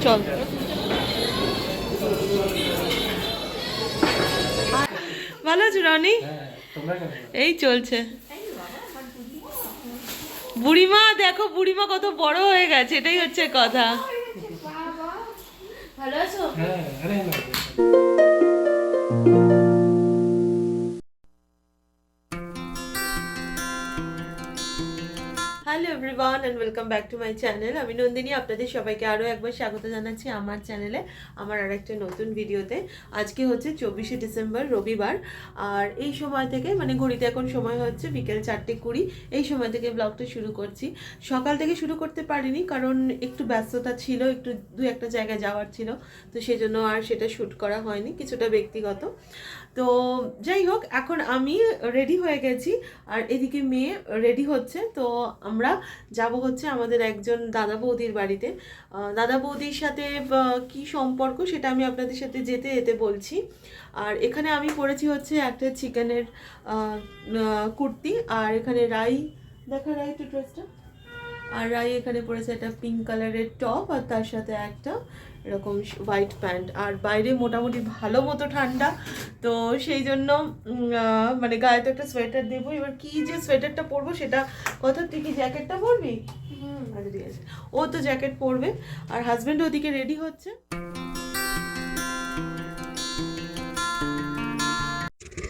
চল। ভালো আছো রনি? এই চলছে। বুড়িমা দেখো, বুড়িমা কত বড় হয়ে গেছে, এটাই হচ্ছে কথা। ভালো আছো? Hello everyone and welcome back to my channel. আমি নন্দিনী, আপনাদের সবাইকে আরও একবার স্বাগত জানাচ্ছি আমার চ্যানেলে, আমার আর একটা নতুন ভিডিওতে। আজকে হচ্ছে 24শে ডিসেম্বর, রবিবার। আর এই সময় থেকে, মানে ঘড়িতে এখন সময় হচ্ছে বিকেল 4:20, এই সময় থেকে ব্লগটা শুরু করছি। সকাল থেকে শুরু করতে পারিনি কারণ একটু ব্যস্ততা ছিল, একটু দু একটা জায়গায় যাওয়ার ছিল, তো সেজন্য আর সেটা শ্যুট করা হয়নি, কিছুটা ব্যক্তিগত। তো যাই হোক, এখন আমি রেডি হয়ে গেছি আর এদিকে মেয়ে রেডি হচ্ছে। তো আমরা যাব হচ্ছে আমাদের একজন দাদা বৌদির বাড়িতে। দাদা বৌদির সাথে কি সম্পর্ক সেটা আমি আপনাদের সাথে যেতে যেতে বলছি। আর এখানে আমি পরেছি হচ্ছে একটা চিকেনের কুর্তি, আর এখানে রাই, দেখা রাই একটু ড্রেসটা, আর রাই এখানে পরেছে একটা পিঙ্ক কালারের টপ, আর তার সাথে একটা এরকম হোয়াইট প্যান্ট। আর বাইরে মোটামুটি ভালো মতো ঠান্ডা, তো সেই জন্য মানে গায়ে তো একটা সোয়েটার দেবো। এবার কি যে সোয়েটারটা পরবো সেটা কথা, তুই কি জ্যাকেটটা পরবি? আচ্ছা ঠিক আছে, ও তো জ্যাকেট পরবে। আর হাজব্যান্ড ওদিকে রেডি হচ্ছে।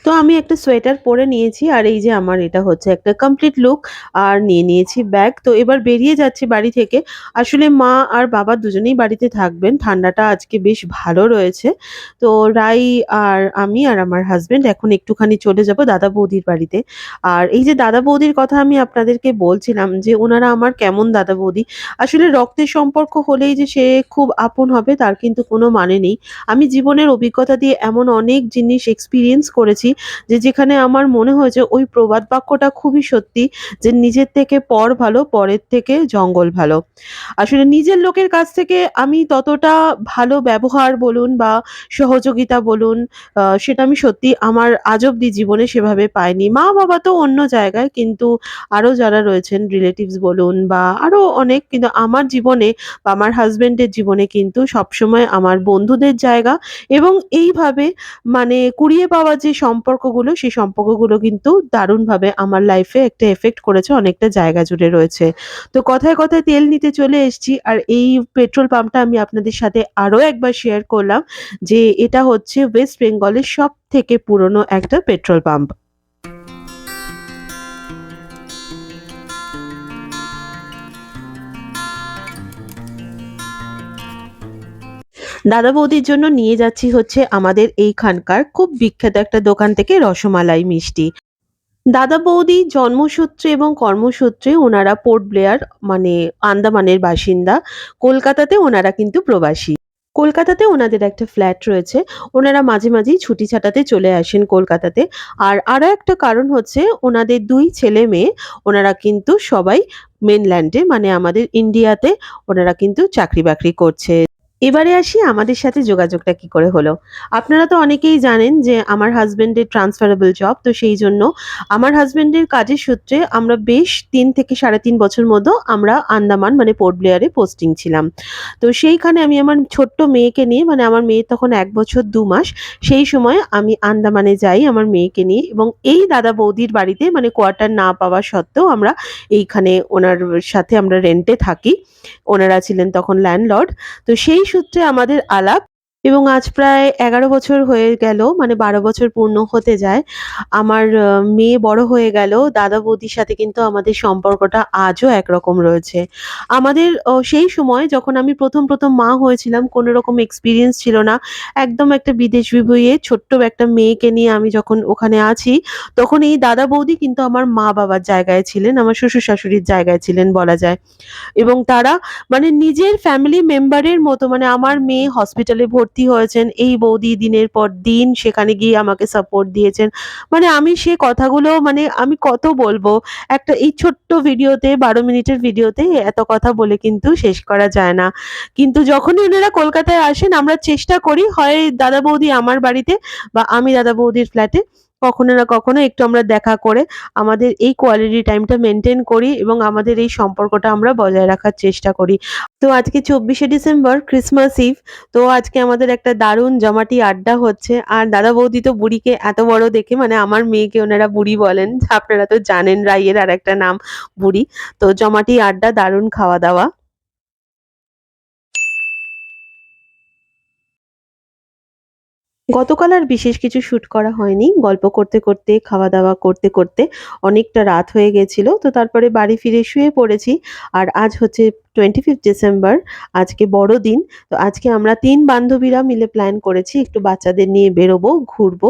তো আমি একটা সোয়েটার পরে নিয়েছি, আর এই যে আমার এটা হচ্ছে একটা কমপ্লিট লুক। আর নিয়ে নিয়েছি ব্যাগ। তো এবার বেরিয়ে যাচ্ছি বাড়ি থেকে। আসলে মা আর বাবা দুজনেই বাড়িতে থাকবেন, ঠান্ডাটা আজকে বেশ ভালো রয়েছে। তো রাই আর আমি আর আমার হাজবেন্ড এখন একটুখানি চলে যাব দাদা বৌদির বাড়িতে। আর এই যে দাদা বৌদির কথা আমি আপনাদেরকে বলছিলাম যে ওনারা আমার কেমন দাদা বৌদি, আসলে রক্তের সম্পর্ক হলেই যে সে খুব আপন হবে তার কিন্তু কোনো মানে নেই। আমি জীবনের অভিজ্ঞতা দিয়ে এমন অনেক জিনিস এক্সপিরিয়েন্স করেছি যে যেখানে আমার মনে হয়েছে ওই প্রবাদ বাক্যটা খুবই সত্যি, যে নিজের থেকে পর ভালো, পরের থেকে জঙ্গল ভালো। আসলে নিজের লোকের কাছ থেকে আমি ততটা ভালো ব্যবহার বলুন বা সহযোগিতা বলুন, সেটা আমি সত্যি আমার আজ অব্দি জীবনে সেভাবে পাইনি। মা বাবা তো অন্য জায়গায়, কিন্তু আরো যারা রয়েছেন রিলেটিভস বলুন বা আরো অনেক, কিন্তু আমার জীবনে বা আমার হাজবেন্ডের জীবনে কিন্তু সবসময় আমার বন্ধুদের জায়গা। এবং এইভাবে মানে কুড়িয়ে পাওয়া যে সম্পর্কগুলো, সেই সম্পর্কগুলো কিন্তু দারুণভাবে আমার লাইফে একটা এফেক্ট করেছে, অনেকটা জায়গা জুড়ে রয়েছে। তো কথায় কথায় তেল নিতে চলে এসেছি, আর এই পেট্রোল পাম্পটা আমি আপনাদের সাথে আরো একবার শেয়ার করলাম যে এটা হচ্ছে ওয়েস্ট বেঙ্গলের সবথেকে পুরনো একটা পেট্রোল পাম্প। দাদা বৌদির জন্য নিয়ে যাচ্ছি হচ্ছে আমাদের এইখানকার খুব বিখ্যাত একটা দোকান থেকে রসমালাই মিষ্টি। দাদা বৌদি জন্মসূত্রে এবং কর্মসূত্রে ওনারা পোর্ট ব্লেয়ার, মানে আন্দামানের বাসিন্দা। কলকাতাতে ওনারা কিন্তু প্রবাসী। কলকাতাতে ওনাদের একটা ফ্ল্যাট রয়েছে। ওনারা মাঝে মাঝেই ছুটি ছাটাতে চলে আসেন কলকাতাতে। আর আরো একটা কারণ হচ্ছে ওনাদের 2 ছেলে মেয়ে, ওনারা কিন্তু সবাই মেনল্যান্ডে, মানে আমাদের ইন্ডিয়াতে ওনারা কিন্তু চাকরি বাকরি করছে। এবারে আসি আমাদের সাথে যোগাযোগটা কি করে হলো। আপনারা তো অনেকেই জানেন যে আমার হাসব্যান্ডের ট্রান্সফারেবল জব, তো সেই জন্য আমার হাসব্যান্ডের কাজের সূত্রে আমরা বেশ 3 থেকে 3.5 বছর মতো আমরা আন্দামান, মানে পোর্ট ব্লেয়ারে পোস্টিং ছিলাম। তো সেইখানে আমি আমার ছোট্ট মেয়েকে নিয়ে, মানে আমার মেয়ে তখন 1 বছর 2 মাস, সেই সময় আমি আন্দামানে যাই আমার মেয়েকে নিয়ে। এবং এই দাদা বৌদির বাড়িতে, মানে কোয়ার্টার না পাওয়া সত্ত্বেও আমরা এইখানে ওনার সাথে আমরা রেন্টে থাকি। ওনারা ছিলেন তখন ল্যান্ডলর্ড। তো সেই সূত্রে আমাদের আলাপ, এবং আজ প্রায় 11 বছর হয়ে গেল, মানে 12 বছর পূর্ণ হতে যায়। আমার মেয়ে বড় হয়ে গেল, দাদা বৌদির সাথে কিন্তু আমাদের সম্পর্কটা আজও একরকম রয়েছে। আমাদের সেই সময় যখন আমি প্রথম মা হয়েছিলাম, কোনো রকম এক্সপেরিয়েন্স ছিল না। একদম একটা বিদেশ বিভুঁইয়ে ছোট্ট একটা মেয়েকে নিয়ে আমি যখন ওখানে আছি, তখন এই দাদা বৌদি কিন্তু আমার মা-বাবার জায়গায় ছিলেন, আমার শ্বশুর-শাশুড়ির জায়গায় ছিলেন বলা যায়। এবং তারা মানে নিজের ফ্যামিলি মেম্বারের মতো, মানে আমার মেয়ে হসপিটালে ভর্তি হয়েছেন, এই বৌদি দিনের পর দিন সেখানে গিয়ে আমাকে সাপোর্ট দিয়েছেন। মানে আমি সে কথাগুলো, মানে আমি কত বলবো, একটা এই ছোট্ট ভিডিওতে, 12 মিনিটের ভিডিওতে এত কথা বলে কিন্তু শেষ করা যায় না। কিন্তু যখনই ওনারা কলকাতায় আসেন আমরা চেষ্টা করি হয় দাদা বৌদি আমার বাড়িতে বা আমি দাদা বৌদির ফ্ল্যাটে, কখনো না কখনো একটু আমরা দেখা করে আমাদের এই কোয়ালিটি টাইমটা মেইনটেইন করি এবং আমাদের এই সম্পর্কটা আমরা বজায় রাখার চেষ্টা করি। তো আজকে ২৪শে ডিসেম্বর ক্রিসমাস ইভ। তো আজকে আমাদের একটা দারুণ জমাটি আড্ডা হচ্ছে। আর দাদা-বৌদি তো বুড়িকে এত বড় দেখে মানে আমার মেয়েকে ওনারা বুড়ি বলেন। আপনারা তো জানেন রাইয়ের আরেকটা নাম বুড়ি। তো জমাটি আড্ডা, দারুণ খাওয়া-দাওয়া। গতকাল আর বিশেষ কিছু শুট করা হয়নি। গল্প করতে, করতে, খাওয়া-দাওয়া করতে, করতে অনেকটা রাত হয়ে গেছিল। তো তারপরে বাড়ি ফিরে শুয়ে পড়েছি। আর আজ হচ্ছে 25th ডিসেম্বর। আজকে বড়দিন। তো আজকে আমরা ৩ বান্ধবীরা মিলে প্ল্যান করেছি একটু বাচ্চাদের নিয়ে বেরোবো, ঘুরবো।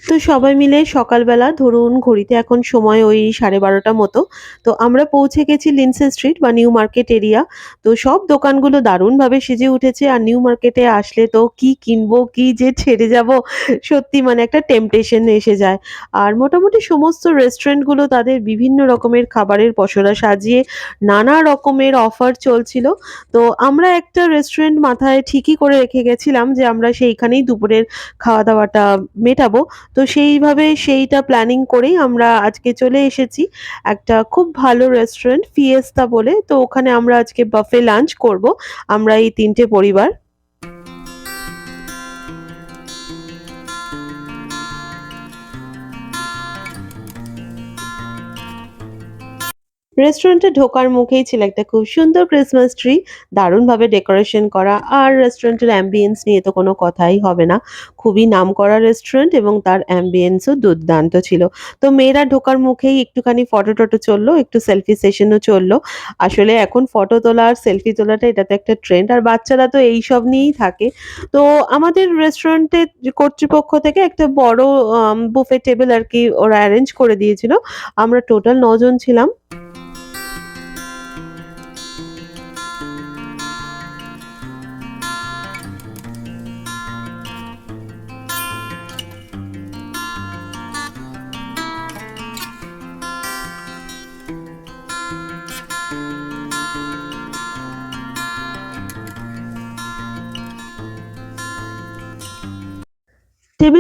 তো সবাই মিলে সকালবেলা ধরুন ঘড়িতে এখন সময় ওই 12:30 মতো। তো আমরা পৌঁছে গেছি লিন্ডসে স্ট্রিট বা নিউ মার্কেট এরিয়া। তো সব দোকানগুলো দারুণভাবে সেজে উঠেছে। আর নিউ মার্কেটে আসলে তো কি কিনবো, কি যে ছেড়ে যাবো, সত্যি মানে একটা টেম্পটেশন এসে যায়। আর মোটামুটি সমস্ত রেস্টুরেন্টগুলো তাদের বিভিন্ন রকমের খাবারের পসরা সাজিয়ে নানা রকমের অফার চলছিল। তো আমরা একটা রেস্টুরেন্ট মাথায় ঠিকই করে রেখে গেছিলাম যে আমরা সেইখানেই দুপুরের খাওয়া-দাওয়াটা মেটাবো। তো সেইভাবে সেইটা প্ল্যানিং করেই আমরা আজকে চলে এসেছি একটা খুব ভালো রেস্টুরেন্ট ফিয়েস্তা বলে। তো ওখানে আমরা আজকে বাফে লাঞ্চ করব। আমরা এই ৩ টে পরিবার। রেস্টুরেন্টে ঢোকার মুখেই ছিল একটা খুব সুন্দর ক্রিসমাস ট্রি, দারুণভাবে ডেকোরেশন করা। আর রেস্টুরেন্টের অ্যাম্বিয়েন্স নিয়ে তো কোনো কথাই হবে না। খুবই নামকরা রেস্টুরেন্ট এবং তার অ্যাম্বিয়েন্সও দুর্দান্ত ছিল। তো মেয়েরা ঢোকার মুখেই একটুখানি ফটো-টটো চললো, একটু সেলফি সেশনও চললো। আসলে এখন ফটো তোলা আর সেলফি তোলাটা এটা তো একটা ট্রেন্ড। আর বাচ্চারা তো এইসব নিয়েই থাকে। তো আমাদের রেস্টুরেন্টের কর্তৃপক্ষ থেকে একটা বড় বুফে টেবল আরকি ওরা অ্যারেঞ্জ করে দিয়েছিল। আমরা টোটাল ৯ জন ছিলাম।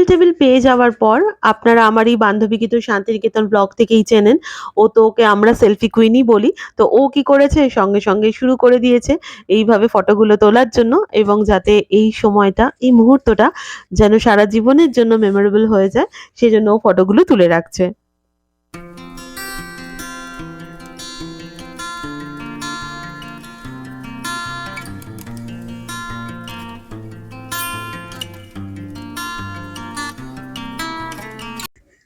টেবিল পেয়ে যাওয়ার পর আপনারা আমার এই বান্ধবীকে তো শান্তিনিকেতন ব্লগ থেকেই চেনেন। ও তো ওকে আমরা সেলফি কুইনই বলি। তো ও কি করেছে সঙ্গে, সঙ্গে শুরু করে দিয়েছে এইভাবে ফটোগুলো তোলার জন্য এবং যাতে এই সময়টা, এই মুহূর্তটা যেন সারা জীবনের জন্য মেমোরেবল হয়ে যায় সেজন্য ও ফটোগুলো তুলে রাখছে।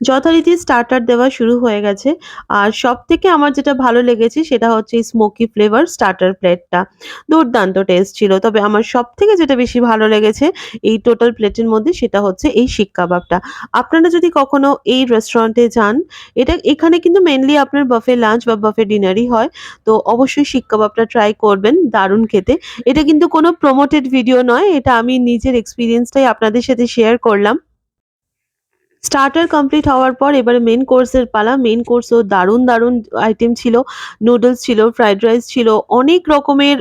যথারীতি স্টার্টার দেওয়া শুরু হয়ে গেছে। আর সবথেকে আমার যেটা ভালো লেগেছে সেটা হচ্ছে এই স্মোকি ফ্লেভার স্টার্টার প্লেটটা। দুর্দান্ত টেস্ট ছিল। তবে আমার সবথেকে যেটা বেশি ভালো লেগেছে এই টোটাল প্লেটের মধ্যে সেটা হচ্ছে এই শিক কাবাবটা। আপনারা যদি কখনো এই রেস্টুরেন্টে যান, এখানে কিন্তু মেইনলি আপনার বাফে লাঞ্চ বা বাফে ডিনারই হয়। তো অবশ্যই শিক কাবাবটা ট্রাই করবেন, দারুণ খেতে। এটা কিন্তু কোনো প্রমোটেড ভিডিও নয়। এটা আমি নিজের এক্সপেরিয়েন্সটাই আপনাদের সাথে শেয়ার করলাম। স্টার্টার কমপ্লিট হওয়ার পর এবারে মেইন কোর্সের পালা। মেইন কোর্সেও দারুণ, দারুণ আইটেম ছিল। নুডলস ছিল, ফ্রাইড রাইস ছিল, অনেক রকমের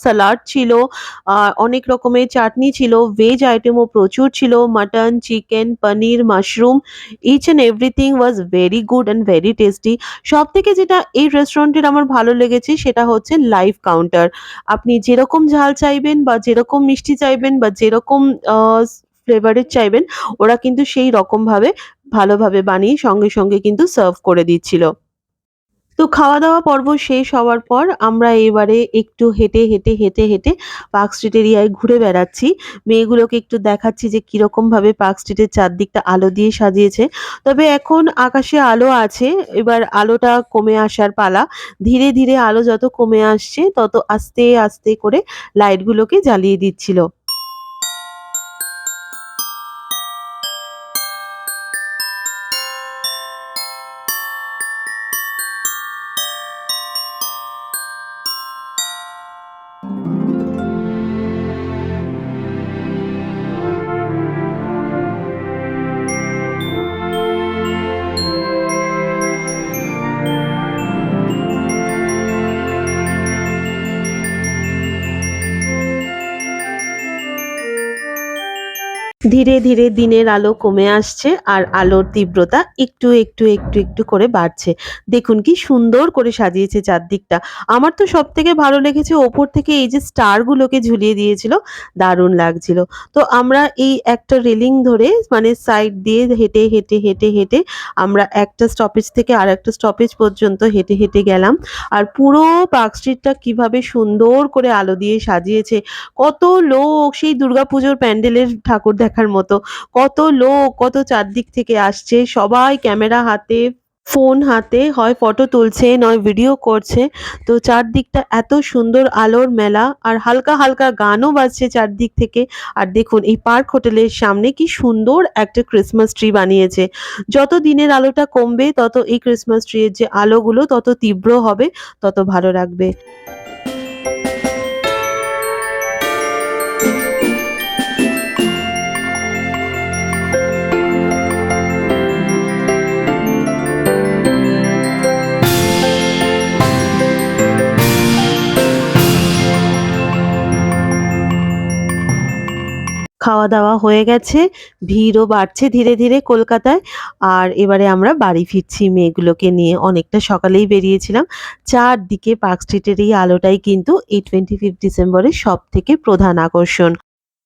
সালাড ছিল, অনেক রকমের চাটনি ছিল, ভেজ আইটেমও প্রচুর ছিল। Mutton, chicken, paneer, mushroom each and everything was very good and very tasty. সবথেকে যেটা এই রেস্টুরেন্টের আমার ভালো লেগেছে সেটা হচ্ছে লাইভ কাউন্টার। আপনি যেরকম ঝাল চাইবেন বা যেরকম মিষ্টি চাইবেন বা যেরকম আ ফ্লেভারের চাইবেন ওরা কিন্তু সেই রকমভাবে ভালোভাবে বানিয়ে সঙ্গে, সঙ্গে কিন্তু সার্ভ করে দিচ্ছিল। তো খাওয়া-দাওয়া পর্ব শেষ হওয়ার পর আমরা এবারে একটু হেঁটে পার্ক স্ট্রিট এরিয়ায় ঘুরে বেড়াচ্ছি। মেয়েগুলোকে একটু দেখাচ্ছি যে কিরকমভাবে পার্ক স্ট্রিটের চারদিকটা আলো দিয়ে সাজিয়েছে। তবে এখন আকাশে আলো আছে। এবার আলোটা কমে আসার পালা। ধীরে, ধীরে আলো যত কমে আসছে তত আস্তে, আস্তে করে লাইটগুলোকে জ্বালিয়ে দিচ্ছিল। ধীরে ধীরে দিনের আলো কমে আসছে আর আলোর তীব্রতা একটু করে বাড়ছে। দেখুন কি সুন্দর করে সাজিয়েছে চারদিকটা। আমার তো সবথেকে ভালো লেগেছে ওপর থেকে এই যে স্টার গুলোকে ঝুলিয়ে দিয়েছিল, দারুণ লাগছিল। তো আমরা এই একটা রেলিং ধরে মানে সাইড দিয়ে হেঁটে আমরা একটা স্টপেজ থেকে আরেকটা স্টপেজ পর্যন্ত হেঁটে গেলাম। আর পুরো পার্ক স্ট্রিটটা কিভাবে সুন্দর করে আলো দিয়ে সাজিয়েছে। কত লোক সেই দুর্গাপুজোর প্যান্ডেলের ঠাকুর দেখার মতো। কত লোক, কত চারদিক থেকে আসছে। সবাই ক্যামেরা হাতে, ফোন হাতে হয় ফটো তুলছে, নয় ভিডিও করছে। তো চারদিকটা এত সুন্দর আলোর মেলা আর হালকা গানও বাজছে চারদিক থেকে। আর দেখুন এই পার্ক হোটেলের সামনে কি সুন্দর একটা ক্রিসমাস ট্রি বানিয়েছে। যত দিনের আলোটা কমবে তত এই ক্রিসমাস ট্রি এর যে আলোগুলো তত তীব্র হবে, তত ভালো লাগবে। খাওয়া-দাওয়া হয়ে গেছে। ভিড়ও বাড়ছে ধীরে কলকাতায়। আর এবারে আমরা বাড়ি ফিরছি মেয়েগুলোকে নিয়ে। অনেকটা সকালেই বেরিয়েছিলাম। চারদিকে পার্ক স্ট্রিটের এই আলোটাই কিন্তু এই 25 ডিসেম্বরের সবথেকে প্রধান আকর্ষণ।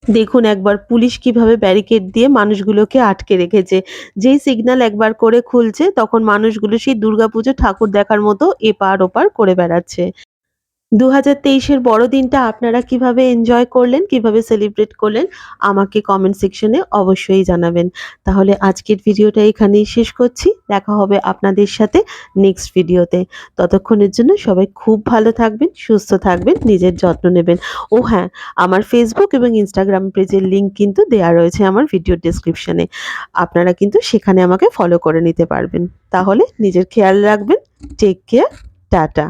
দেখুন একবার পুলিশ কিভাবে ব্যারিকেড দিয়ে মানুষগুলোকে আটকে রেখেছে। যেই সিগন্যাল একবার করে খুলছে তখন মানুষগুলো সেই দুর্গাপুজোর ঠাকুর দেখার মতো এপার ওপার করে বেড়াচ্ছে। ২০২৩ এর বড়দিনটা আপনারা কিভাবে এনজয় করলেন, কিভাবে সেলিব্রেট করলেন আমাকে কমেন্ট সেকশনে অবশ্যই জানাবেন। তাহলে আজকের ভিডিওটা এখানেই শেষ করছি। দেখা হবে আপনাদের সাথে নেক্সট ভিডিওতে। ততক্ষণের জন্য সবাই খুব ভালো থাকবেন, সুস্থ থাকবেন, নিজের যত্ন নেবেন। ও হ্যাঁ, আমার ফেসবুক এবং ইনস্টাগ্রাম পেজের লিংক কিন্তু দেয়া রয়েছে আমার ভিডিওর ডেসক্রিপশনে। আপনারা কিন্তু সেখানে আমাকে ফলো করে নিতে পারবেন। তাহলে নিজের খেয়াল রাখবেন। Take care. টাটা।